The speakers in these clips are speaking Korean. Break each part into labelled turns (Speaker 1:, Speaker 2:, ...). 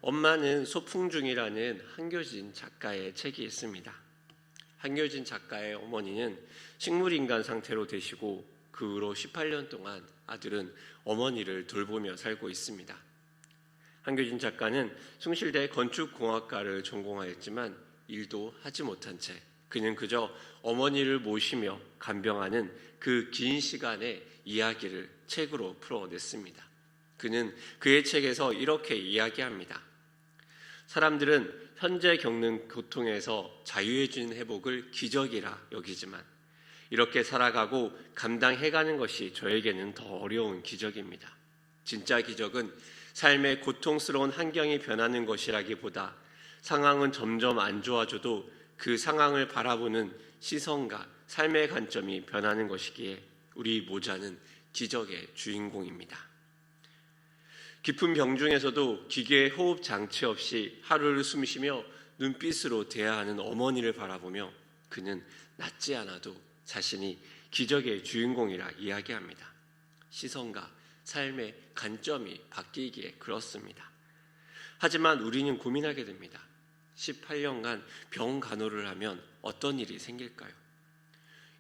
Speaker 1: 엄마는 소풍 중이라는 한교진 작가의 책이 있습니다. 한교진 작가의 어머니는 식물인간 상태로 되시고 그 후로 18년 동안 아들은 어머니를 돌보며 살고 있습니다. 한교진 작가는 숭실대 건축공학과를 전공하였지만 일도 하지 못한 채 그는 그저 어머니를 모시며 간병하는 그 긴 시간의 이야기를 책으로 풀어냈습니다. 그는 그의 책에서 이렇게 이야기합니다. 사람들은 현재 겪는 고통에서 자유해진 회복을 기적이라 여기지만 이렇게 살아가고 감당해가는 것이 저에게는 더 어려운 기적입니다. 진짜 기적은 삶의 고통스러운 환경이 변하는 것이라기보다 상황은 점점 안 좋아져도 그 상황을 바라보는 시선과 삶의 관점이 변하는 것이기에 우리 모자는 기적의 주인공입니다. 깊은 병 중에서도 기계의 호흡 장치 없이 하루를 숨쉬며 눈빛으로 대화하는 어머니를 바라보며 그는 낫지 않아도 자신이 기적의 주인공이라 이야기합니다. 시선과 삶의 관점이 바뀌기에 그렇습니다. 하지만 우리는 고민하게 됩니다. 18년간 병 간호를 하면 어떤 일이 생길까요?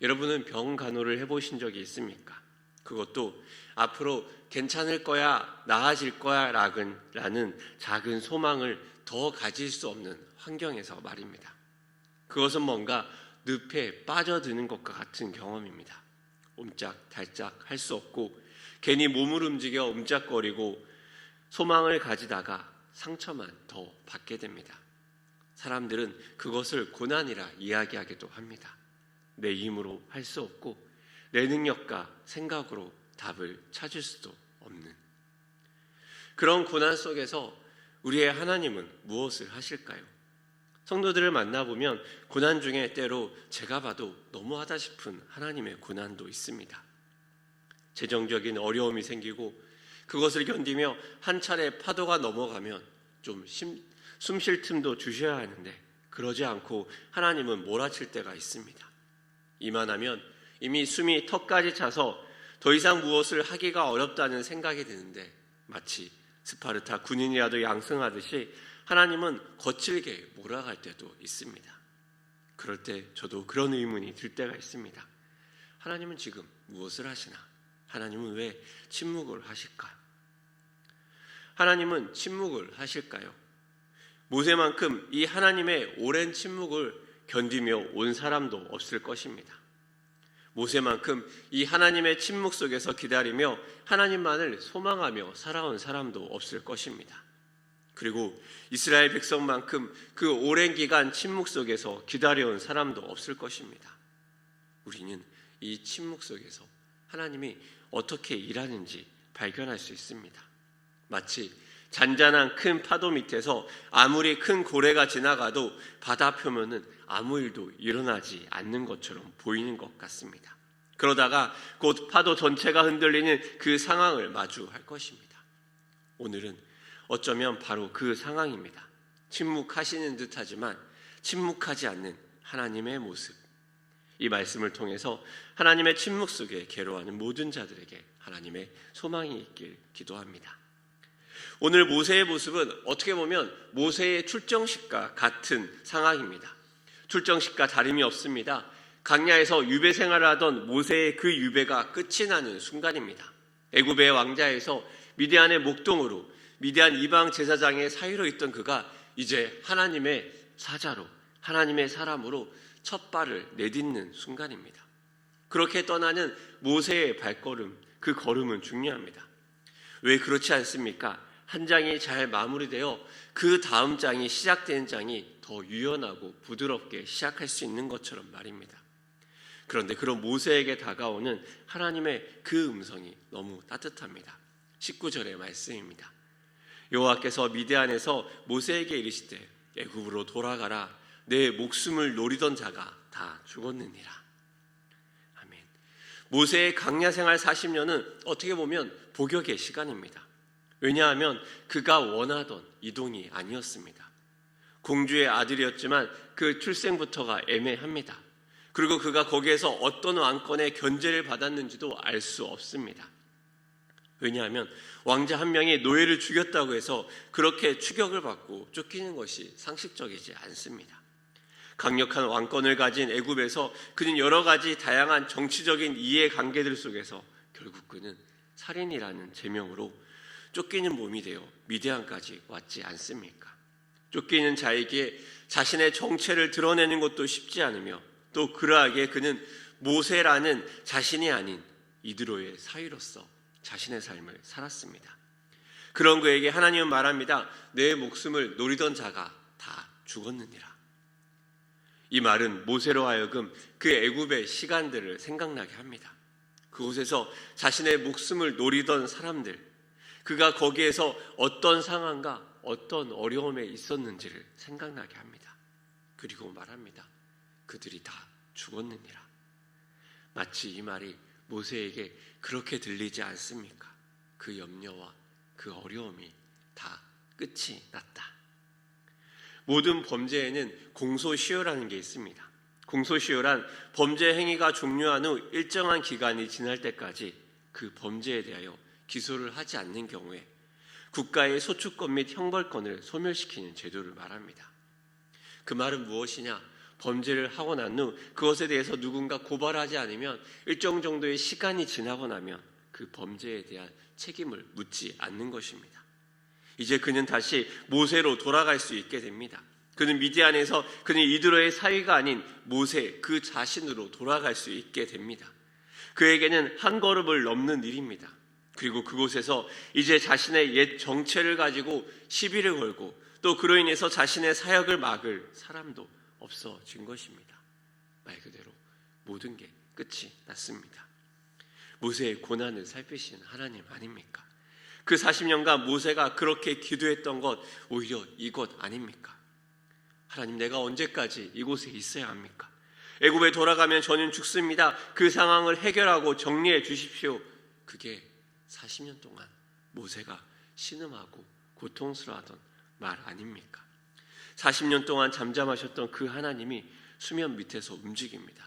Speaker 1: 여러분은 병 간호를 해보신 적이 있습니까? 그것도 앞으로 괜찮을 거야, 나아질 거야 라는 작은 소망을 더 가질 수 없는 환경에서 말입니다. 그것은 뭔가 늪에 빠져드는 것과 같은 경험입니다. 옴짝달짝 할 수 없고 괜히 몸을 움직여 움짝거리고 소망을 가지다가 상처만 더 받게 됩니다. 사람들은 그것을 고난이라 이야기하기도 합니다. 내 힘으로 할 수 없고 내 능력과 생각으로 답을 찾을 수도 없는 그런 고난 속에서 우리의 하나님은 무엇을 하실까요? 성도들을 만나보면 고난 중에 때로 제가 봐도 너무하다 싶은 하나님의 고난도 있습니다. 재정적인 어려움이 생기고 그것을 견디며 한 차례 파도가 넘어가면 좀 숨 쉴 틈도 주셔야 하는데 그러지 않고 하나님은 몰아칠 때가 있습니다. 이만하면 이미 숨이 턱까지 차서 더 이상 무엇을 하기가 어렵다는 생각이 드는데 마치 스파르타 군인이라도 양승하듯이 하나님은 거칠게 몰아갈 때도 있습니다. 그럴 때 저도 그런 의문이 들 때가 있습니다. 하나님은 지금 무엇을 하시나? 하나님은 왜 침묵을 하실까? 하나님은 침묵을 하실까요? 모세만큼 이 하나님의 오랜 침묵을 견디며 온 사람도 없을 것입니다. 모세만큼 이 하나님의 침묵 속에서 기다리며 하나님만을 소망하며 살아온 사람도 없을 것입니다. 그리고 이스라엘 백성만큼 그 오랜 기간 침묵 속에서 기다려온 사람도 없을 것입니다. 우리는 이 침묵 속에서 하나님이 어떻게 일하는지 발견할 수 있습니다. 마치 잔잔한 큰 파도 밑에서 아무리 큰 고래가 지나가도 바다 표면은 아무 일도 일어나지 않는 것처럼 보이는 것 같습니다. 그러다가 곧 파도 전체가 흔들리는 그 상황을 마주할 것입니다. 오늘은 어쩌면 바로 그 상황입니다. 침묵하시는 듯하지만 침묵하지 않는 하나님의 모습. 이 말씀을 통해서 하나님의 침묵 속에 괴로워하는 모든 자들에게 하나님의 소망이 있길 기도합니다. 오늘 모세의 모습은 어떻게 보면 모세의 출정식과 같은 상황입니다. 출정식과 다름이 없습니다. 광야에서 유배 생활을 하던 모세의 그 유배가 끝이 나는 순간입니다. 애굽의 왕자에서 미디안의 목동으로 미디안 이방 제사장의 사위로 있던 그가 이제 하나님의 사자로 하나님의 사람으로 첫 발을 내딛는 순간입니다. 그렇게 떠나는 모세의 발걸음, 그 걸음은 중요합니다. 왜 그렇지 않습니까? 한 장이 잘 마무리되어 그 다음 장이 시작되는 장이 더 유연하고 부드럽게 시작할 수 있는 것처럼 말입니다. 그런데 그런 모세에게 다가오는 하나님의 그 음성이 너무 따뜻합니다. 19절의 말씀입니다. 여호와께서 미디안에서 모세에게 이르시되 애굽으로 돌아가라. 내 목숨을 노리던 자가 다 죽었느니라. 아멘. 모세의 광야 생활 40년은 어떻게 보면 복역의 시간입니다. 왜냐하면 그가 원하던 이동이 아니었습니다. 공주의 아들이었지만 그 출생부터가 애매합니다. 그리고 그가 거기에서 어떤 왕권의 견제를 받았는지도 알 수 없습니다. 왜냐하면 왕자 한 명이 노예를 죽였다고 해서 그렇게 추격을 받고 쫓기는 것이 상식적이지 않습니다. 강력한 왕권을 가진 애굽에서 그는 여러 가지 다양한 정치적인 이해관계들 속에서 결국 그는 살인이라는 제명으로 쫓기는 몸이 되어 미디안까지 왔지 않습니까? 쫓기는 자에게 자신의 정체를 드러내는 것도 쉽지 않으며 또 그러하게 그는 모세라는 자신이 아닌 이드로의 사위로서 자신의 삶을 살았습니다. 그런 그에게 하나님은 말합니다. 내 목숨을 노리던 자가 다 죽었느니라. 이 말은 모세로 하여금 그 애굽의 시간들을 생각나게 합니다. 그곳에서 자신의 목숨을 노리던 사람들, 그가 거기에서 어떤 상황과 어떤 어려움에 있었는지를 생각나게 합니다. 그리고 말합니다. 그들이 다 죽었느니라. 마치 이 말이 모세에게 그렇게 들리지 않습니까? 그 염려와 그 어려움이 다 끝이 났다. 모든 범죄에는 공소시효라는 게 있습니다. 공소시효란 범죄 행위가 종료한 후 일정한 기간이 지날 때까지 그 범죄에 대하여 기소를 하지 않는 경우에 국가의 소추권 및 형벌권을 소멸시키는 제도를 말합니다. 그 말은 무엇이냐? 범죄를 하고 난 후 그것에 대해서 누군가 고발하지 않으면 일정 정도의 시간이 지나고 나면 그 범죄에 대한 책임을 묻지 않는 것입니다. 이제 그는 다시 모세로 돌아갈 수 있게 됩니다. 그는 미디안에서 그는 이드로의 사위가 아닌 모세 그 자신으로 돌아갈 수 있게 됩니다. 그에게는 한 걸음을 넘는 일입니다. 그리고 그곳에서 이제 자신의 옛 정체를 가지고 시비를 걸고 또 그로 인해서 자신의 사역을 막을 사람도 없어진 것입니다. 말 그대로 모든 게 끝이 났습니다. 모세의 고난을 살피시는 하나님 아닙니까? 그 40년간 모세가 그렇게 기도했던 것 오히려 이것 아닙니까? 하나님, 내가 언제까지 이곳에 있어야 합니까? 애굽에 돌아가면 저는 죽습니다. 그 상황을 해결하고 정리해 주십시오. 그게 40년 동안 모세가 신음하고 고통스러워하던 말 아닙니까? 40년 동안 잠잠하셨던 그 하나님이 수면 밑에서 움직입니다.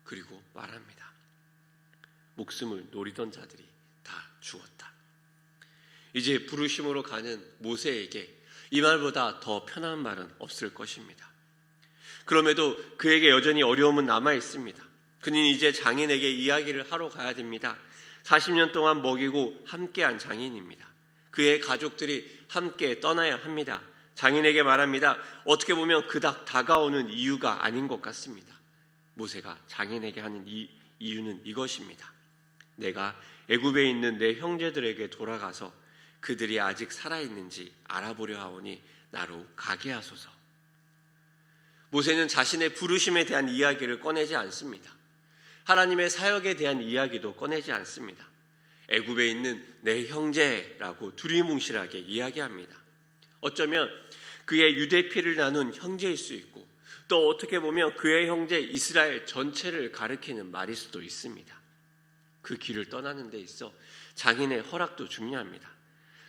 Speaker 1: 그리고 말합니다. 목숨을 노리던 자들이 다 죽었다. 이제 부르심으로 가는 모세에게 이 말보다 더 편한 말은 없을 것입니다. 그럼에도 그에게 여전히 어려움은 남아 있습니다. 그는 이제 장인에게 이야기를 하러 가야 됩니다. 40년 동안 먹이고 함께한 장인입니다. 그의 가족들이 함께 떠나야 합니다. 장인에게 말합니다. 어떻게 보면 그닥 다가오는 이유가 아닌 것 같습니다. 모세가 장인에게 하는 이유는 이것입니다. 내가 애굽에 있는 내 형제들에게 돌아가서 그들이 아직 살아있는지 알아보려 하오니 나로 가게 하소서. 모세는 자신의 부르심에 대한 이야기를 꺼내지 않습니다. 하나님의 사역에 대한 이야기도 꺼내지 않습니다. 애굽에 있는 내 형제라고 두리뭉실하게 이야기합니다. 어쩌면 그의 유대 피를 나눈 형제일 수 있고 또 어떻게 보면 그의 형제 이스라엘 전체를 가리키는 말일 수도 있습니다. 그 길을 떠나는 데 있어 장인의 허락도 중요합니다.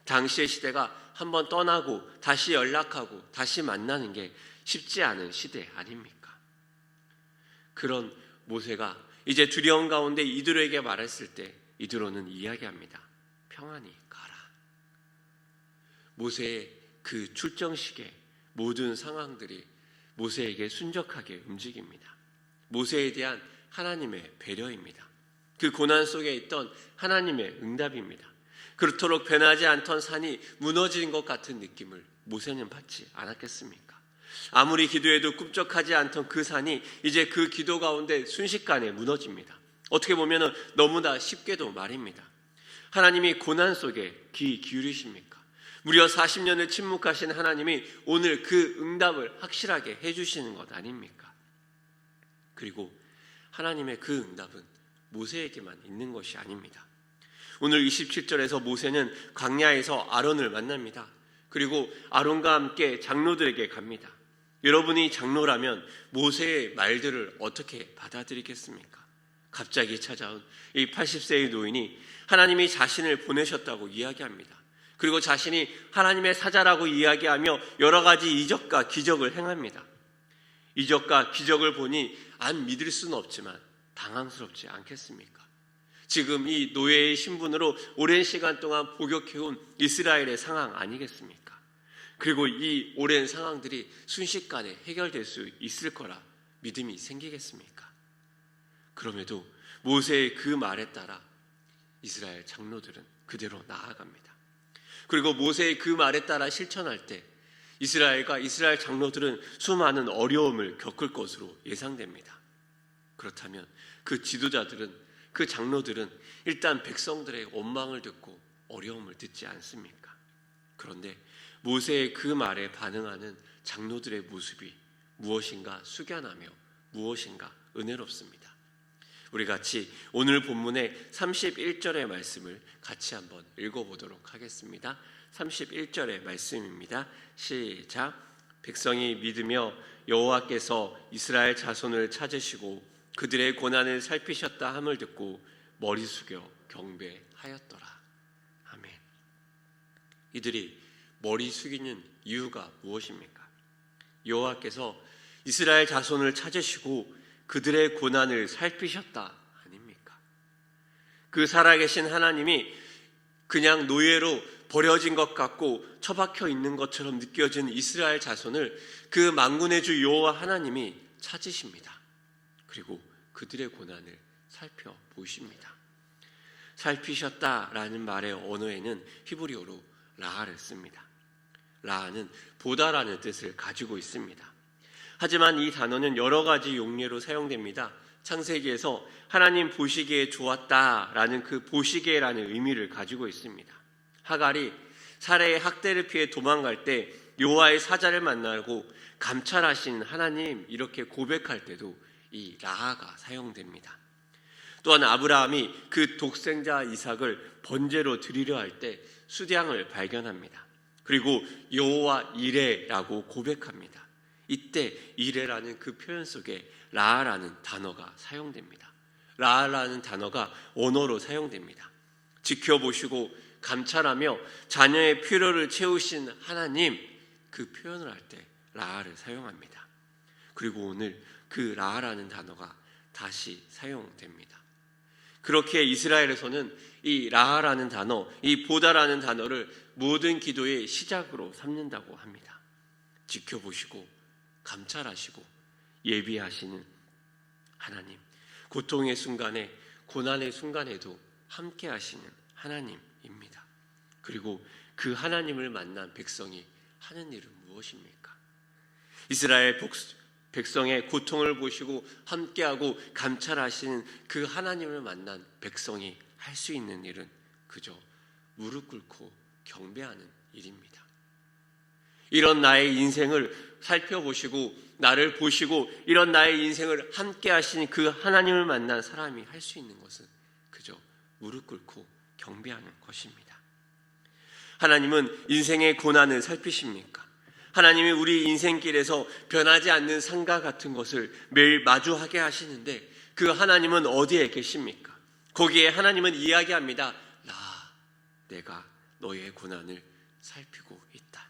Speaker 1: 당시의 시대가 한번 떠나고 다시 연락하고 다시 만나는 게 쉽지 않은 시대 아닙니까? 그런 모세가 이제 두려움 가운데 이드로에게 말했을 때 이드로는 이야기합니다. 평안히 가라. 모세의 그 출정식의 모든 상황들이 모세에게 순적하게 움직입니다. 모세에 대한 하나님의 배려입니다. 그 고난 속에 있던 하나님의 응답입니다. 그렇도록 변하지 않던 산이 무너진 것 같은 느낌을 모세는 받지 않았겠습니까? 아무리 기도해도 꿈쩍하지 않던 그 산이 이제 그 기도 가운데 순식간에 무너집니다. 어떻게 보면 너무나 쉽게도 말입니다. 하나님이 고난 속에 귀 기울이십니까? 무려 40년을 침묵하신 하나님이 오늘 그 응답을 확실하게 해주시는 것 아닙니까? 그리고 하나님의 그 응답은 모세에게만 있는 것이 아닙니다. 오늘 27절에서 모세는 광야에서 아론을 만납니다. 그리고 아론과 함께 장로들에게 갑니다. 여러분이 장로라면 모세의 말들을 어떻게 받아들이겠습니까? 갑자기 찾아온 이 80세의 노인이 하나님이 자신을 보내셨다고 이야기합니다. 그리고 자신이 하나님의 사자라고 이야기하며 여러 가지 이적과 기적을 행합니다. 이적과 기적을 보니 안 믿을 수는 없지만 당황스럽지 않겠습니까? 지금 이 노예의 신분으로 오랜 시간 동안 복역해온 이스라엘의 상황 아니겠습니까? 그리고 이 오랜 상황들이 순식간에 해결될 수 있을 거라 믿음이 생기겠습니까? 그럼에도 모세의 그 말에 따라 이스라엘 장로들은 그대로 나아갑니다. 그리고 모세의 그 말에 따라 실천할 때 이스라엘과 이스라엘 장로들은 수많은 어려움을 겪을 것으로 예상됩니다. 그렇다면 그 지도자들은, 그 장로들은 일단 백성들의 원망을 듣고 어려움을 듣지 않습니까? 그런데 모세의 그 말에 반응하는 장로들의 모습이 무엇인가 숙연하며 무엇인가 은혜롭습니다. 우리 같이 오늘 본문의 31절의 말씀을 같이 한번 읽어보도록 하겠습니다. 31절의 말씀입니다. 시작. 백성이 믿으며 여호와께서 이스라엘 자손을 찾으시고 그들의 고난을 살피셨다 함을 듣고 머리 숙여 경배하였더라. 아멘. 이들이 머리 숙이는 이유가 무엇입니까? 여호와께서 이스라엘 자손을 찾으시고 그들의 고난을 살피셨다 아닙니까? 그 살아계신 하나님이 그냥 노예로 버려진 것 같고 처박혀 있는 것처럼 느껴진 이스라엘 자손을 그 만군의 주 여호와 하나님이 찾으십니다. 그리고 그들의 고난을 살펴보십니다. 살피셨다라는 말의 언어에는 히브리어로 라하를 씁니다. 라하는 보다라는 뜻을 가지고 있습니다. 하지만 이 단어는 여러 가지 용례로 사용됩니다. 창세기에서 하나님 보시기에 좋았다라는 그 보시기에라는 의미를 가지고 있습니다. 하갈이 사레의 학대를 피해 도망갈 때 여호와의 사자를 만나고 감찰하신 하나님 이렇게 고백할 때도 이 라하가 사용됩니다. 또한 아브라함이 그 독생자 이삭을 번제로 드리려 할 때 수량을 발견합니다. 그리고 여호와 이레라고 고백합니다. 이때 이레라는 그 표현 속에 라하라는 단어가 사용됩니다. 라하라는 단어가 언어로 사용됩니다. 지켜보시고 감찰하며 자녀의 필요를 채우신 하나님, 그 표현을 할 때 라하를 사용합니다. 그리고 오늘 그 라하라는 단어가 다시 사용됩니다. 그렇게 이스라엘에서는 이 라하라는 단어, 이 보다라는 단어를 모든 기도의 시작으로 삼는다고 합니다. 지켜보시고 감찰하시고 예비하시는 하나님, 고통의 순간에, 고난의 순간에도 함께 하시는 하나님입니다. 그리고 그 하나님을 만난 백성이 하는 일은 무엇입니까? 이스라엘 백성의 고통을 보시고 함께하고 감찰하시는 그 하나님을 만난 백성이 할 수 있는 일은 그저 무릎 꿇고 경배하는 일입니다. 이런 나의 인생을 살펴보시고 나를 보시고 이런 나의 인생을 함께 하신 그 하나님을 만난 사람이 할 수 있는 것은 그저 무릎 꿇고 경배하는 것입니다. 하나님은 인생의 고난을 살피십니까? 하나님이 우리 인생길에서 변하지 않는 산과 같은 것을 매일 마주하게 하시는데 그 하나님은 어디에 계십니까? 거기에 하나님은 이야기합니다. 내가 너의 고난을 살피고 있다.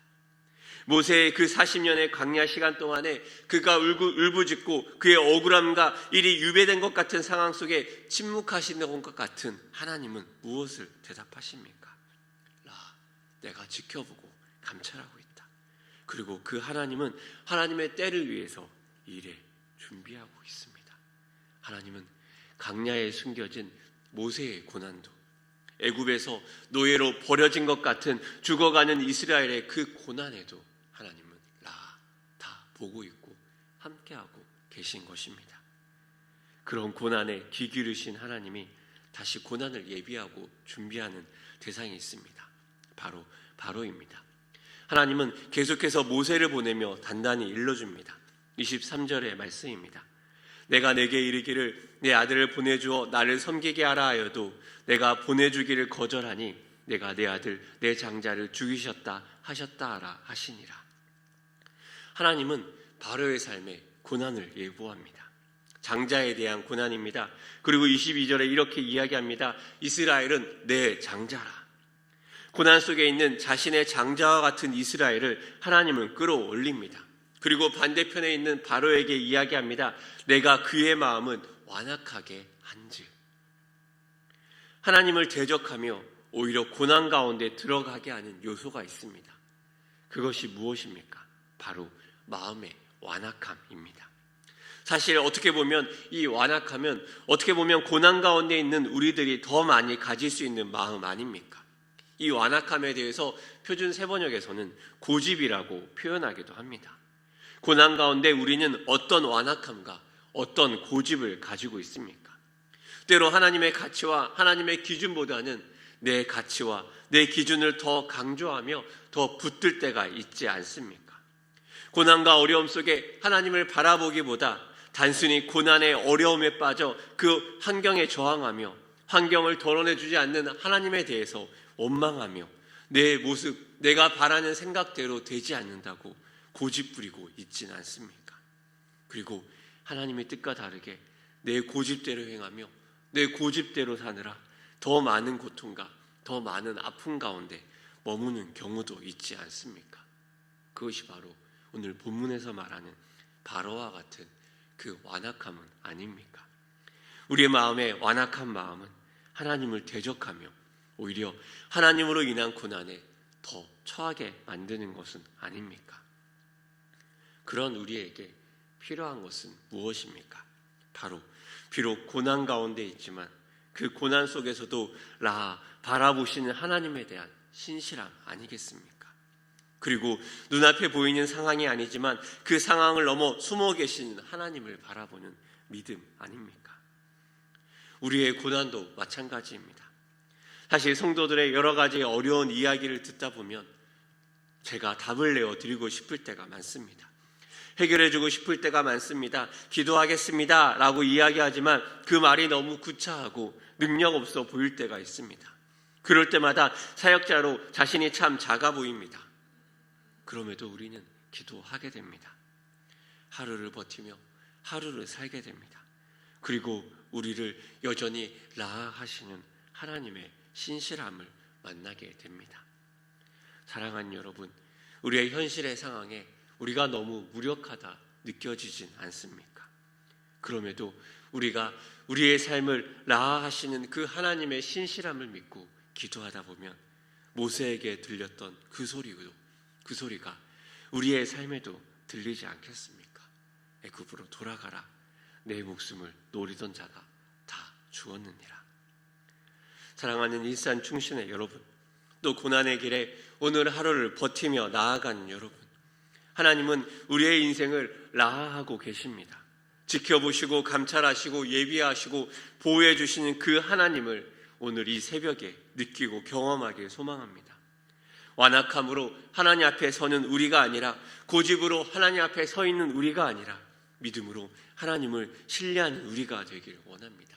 Speaker 1: 모세의 그 40년의 광야 시간 동안에 그가 울부짖고 그의 억울함과 일이 유배된 것 같은 상황 속에 침묵하시는 것 같은 하나님은 무엇을 대답하십니까? 내가 지켜보고 감찰하고 있다. 그리고 그 하나님은 하나님의 때를 위해서 일에 준비하고 있습니다. 하나님은 광야에 숨겨진 모세의 고난도, 애굽에서 노예로 버려진 것 같은 죽어가는 이스라엘의 그 고난에도 하나님은 다 보고 있고 함께하고 계신 것입니다. 그런 고난에 귀 기울이신 하나님이 다시 고난을 예비하고 준비하는 대상이 있습니다. 바로 바로입니다. 하나님은 계속해서 모세를 보내며 단단히 일러줍니다. 23절의 말씀입니다. 내가 내게 이르기를 내 아들을 보내주어 나를 섬기게 하라 하여도 내가 보내주기를 거절하니 내가 내 아들 내 장자를 죽이셨다 하셨다 하라 하시니라. 하나님은 바로의 삶에 고난을 예고합니다. 장자에 대한 고난입니다. 그리고 22절에 이렇게 이야기합니다. 이스라엘은 내 장자라. 고난 속에 있는 자신의 장자와 같은 이스라엘을 하나님은 끌어올립니다. 그리고 반대편에 있는 바로에게 이야기합니다. 내가 그의 마음은 완악하게 한즉. 하나님을 대적하며 오히려 고난 가운데 들어가게 하는 요소가 있습니다. 그것이 무엇입니까? 바로 마음의 완악함입니다. 사실 어떻게 보면 이 완악함은 어떻게 보면 고난 가운데 있는 우리들이 더 많이 가질 수 있는 마음 아닙니까? 이 완악함에 대해서 표준 세번역에서는 고집이라고 표현하기도 합니다. 고난 가운데 우리는 어떤 완악함과 어떤 고집을 가지고 있습니까? 때로 하나님의 가치와 하나님의 기준보다는 내 가치와 내 기준을 더 강조하며 더 붙들 때가 있지 않습니까? 고난과 어려움 속에 하나님을 바라보기보다 단순히 고난의 어려움에 빠져 그 환경에 저항하며 환경을 덜어내주지 않는 하나님에 대해서 원망하며 내 모습, 내가 바라는 생각대로 되지 않는다고 고집부리고 있진 않습니까? 그리고 하나님의 뜻과 다르게 내 고집대로 행하며 내 고집대로 사느라 더 많은 고통과 더 많은 아픔 가운데 머무는 경우도 있지 않습니까? 그것이 바로 오늘 본문에서 말하는 바로와 같은 그 완악함은 아닙니까? 우리의 마음의 완악한 마음은 하나님을 대적하며 오히려 하나님으로 인한 고난에 더 처하게 만드는 것은 아닙니까? 그런 우리에게 필요한 것은 무엇입니까? 바로 비록 고난 가운데 있지만 그 고난 속에서도 바라보시는 하나님에 대한 신실함 아니겠습니까? 그리고 눈앞에 보이는 상황이 아니지만 그 상황을 넘어 숨어 계시는 하나님을 바라보는 믿음 아닙니까? 우리의 고난도 마찬가지입니다. 사실 성도들의 여러 가지 어려운 이야기를 듣다 보면 제가 답을 내어 드리고 싶을 때가 많습니다. 해결해주고 싶을 때가 많습니다. 기도하겠습니다 라고 이야기하지만 그 말이 너무 구차하고 능력 없어 보일 때가 있습니다. 그럴 때마다 사역자로 자신이 참 작아 보입니다. 그럼에도 우리는 기도하게 됩니다. 하루를 버티며 하루를 살게 됩니다. 그리고 우리를 여전히 라하시는 하나님의 신실함을 만나게 됩니다. 사랑하는 여러분, 우리의 현실의 상황에 우리가 너무 무력하다 느껴지진 않습니까? 그럼에도 우리가 우리의 삶을 라하시는 그 하나님의 신실함을 믿고 기도하다 보면 모세에게 들렸던 그 소리가 우리의 삶에도 들리지 않겠습니까? 애굽으로 돌아가라. 내 목숨을 노리던 자가 다 죽었느니라. 사랑하는 일산 충신의 여러분, 또 고난의 길에 오늘 하루를 버티며 나아가는 여러분, 하나님은 우리의 인생을 라하하고 계십니다. 지켜보시고 감찰하시고 예비하시고 보호해 주시는 그 하나님을 오늘 이 새벽에 느끼고 경험하길 소망합니다. 완악함으로 하나님 앞에 서는 우리가 아니라, 고집으로 하나님 앞에 서 있는 우리가 아니라 믿음으로 하나님을 신뢰하는 우리가 되길 원합니다.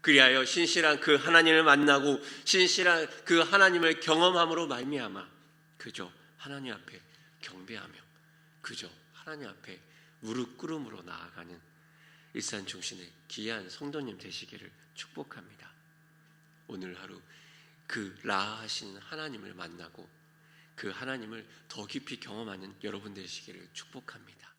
Speaker 1: 그리하여 신실한 그 하나님을 만나고 신실한 그 하나님을 경험함으로 말미암아 그저 하나님 앞에 경배하며 그저 하나님 앞에 무릎 꿇음으로 나아가는 일산중신의 귀한 성도님 되시기를 축복합니다. 오늘 하루 그 라하시는 하나님을 만나고 그 하나님을 더 깊이 경험하는 여러분 되시기를 축복합니다.